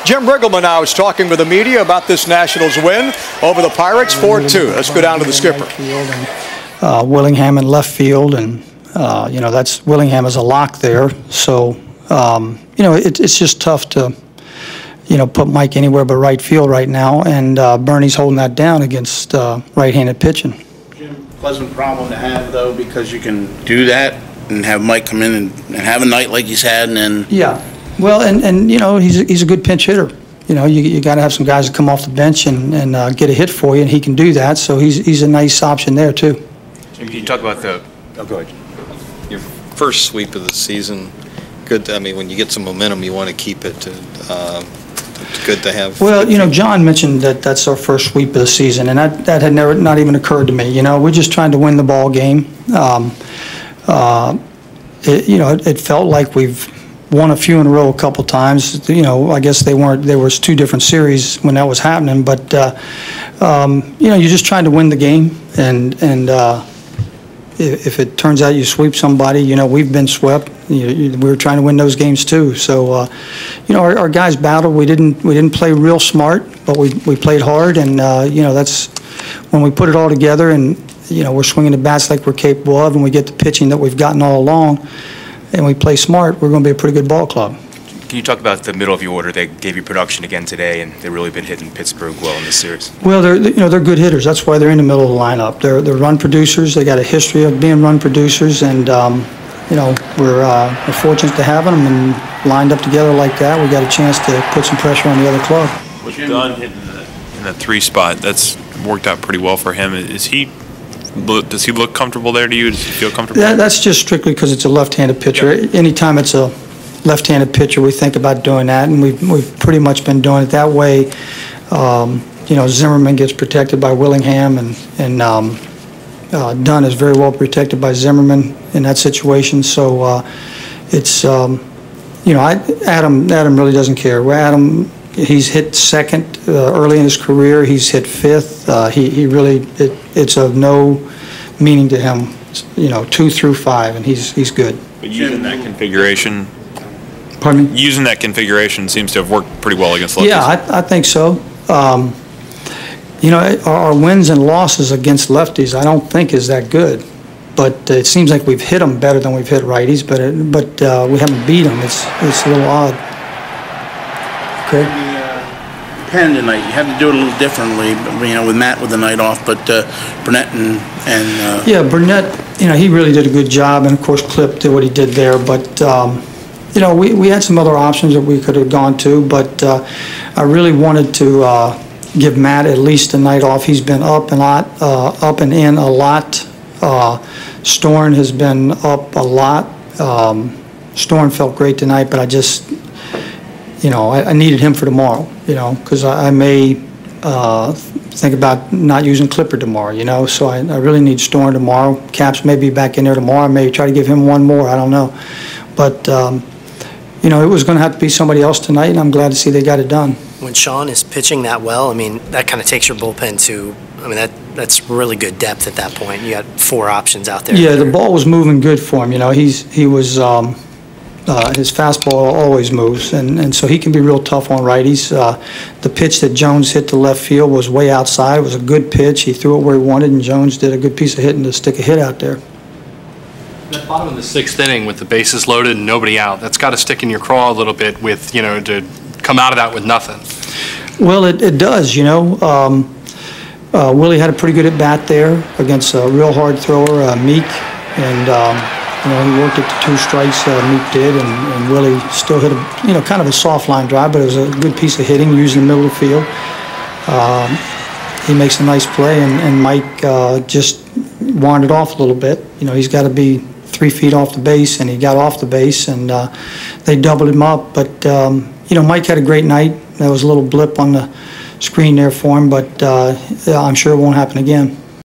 Jim Riggleman now is talking with the media about this Nationals win over the Pirates, 4-2. Let's go down to the skipper. Willingham in left field, and you know, that's Willingham is a lock there. So you know, it's just tough to, you know, put Mike anywhere but right field right now, and Bernie's holding that down against right-handed pitching. Jim, pleasant problem to have though, because you can do that and have Mike come in and have a night like he's had, and then well, and you know, he's a good pinch hitter. You know, you got to have some guys that come off the bench and get a hit for you, and he can do that. So he's a nice option there too. Can you talk about the? Oh, go ahead. Your first sweep of the season. Good. I mean, when you get some momentum, you want to keep it. It's good to have. Well, you know, John mentioned that that's our first sweep of the season, and that had not even occurred to me. You know, we're just trying to win the ball game. You know, it felt like we've won a few in a row a couple times. You know, I guess they weren't. There was two different series when that was happening, but you know, you're just trying to win the game, and if it turns out you sweep somebody, you know, we've been swept. We were trying to win those games too. So, you know, our guys battled. We didn't play real smart, but we played hard, and you know, that's when we put it all together, and you know, we're swinging the bats like we're capable of, and we get the pitching that we've gotten all along, and we play smart. We're going to be a pretty good ball club. Can you talk about the middle of your order? They gave you production again today, and they've really been hitting Pittsburgh well in this series. Well, they're good hitters. That's why they're in the middle of the lineup. They're run producers. They got a history of being run producers, and you know, we're fortunate to have them and lined up together like that. We got a chance to put some pressure on the other club. With Dunn hitting in the 3 spot, that's worked out pretty well for him. Does he look comfortable there to you? Does he feel comfortable? That's just strictly because it's a left-handed pitcher. Yep. Anytime it's a left-handed pitcher, we think about doing that, and we've pretty much been doing it that way. You know, Zimmerman gets protected by Willingham, and Dunn is very well protected by Zimmerman in that situation. So it's you know, Adam really doesn't care. Adam, he's hit second early in his career. He's hit fifth. He really it's of no meaning to him. You know, 2 through 5, and he's good. But using that configuration. Pardon me? Using that configuration seems to have worked pretty well against lefties. Yeah, I think so. You know, our wins and losses against lefties, I don't think is that good. But it seems like we've hit them better than we've hit righties. But we haven't beat them. It's a little odd. Okay. The pen tonight, you had to do it a little differently. You know, with Matt with the night off, but Burnett and yeah, Burnett. You know, he really did a good job, and of course Clip did what he did there. But you know, we had some other options that we could have gone to, but I really wanted to give Matt at least a night off. He's been up and in a lot. Storn has been up a lot. Storn felt great tonight, but I just, you know, I needed him for tomorrow, you know, because I may think about not using Clipper tomorrow, you know, so I really need Storn tomorrow. Caps may be back in there tomorrow. I may try to give him one more. I don't know. But, you know, it was going to have to be somebody else tonight, and I'm glad to see they got it done. When Sean is pitching that well, I mean, that kind of takes your bullpen to, I mean, that's really good depth at that point. You got 4 options out there. Yeah, the ball was moving good for him. You know, he was his fastball always moves, and so he can be real tough on righties. The pitch that Jones hit to left field was way outside. It was a good pitch. He threw it where he wanted, and Jones did a good piece of hitting to stick a hit out there. That bottom of the 6th inning with the bases loaded and nobody out, that's got to stick in your craw a little bit with, you know, to come out of that with nothing. Well, it does, you know. Willie had a pretty good at-bat there against a real hard thrower, Meek, and, you know, he worked it to 2 strikes, Meek did, and Willie still hit a, you know, kind of a soft line drive, but it was a good piece of hitting using the middle of the field. He makes a nice play, and Mike just wandered off a little bit. You know, he's got to be 3 feet off the base, and he got off the base, and they doubled him up. But, you know, Mike had a great night. There was a little blip on the screen there for him, but I'm sure it won't happen again.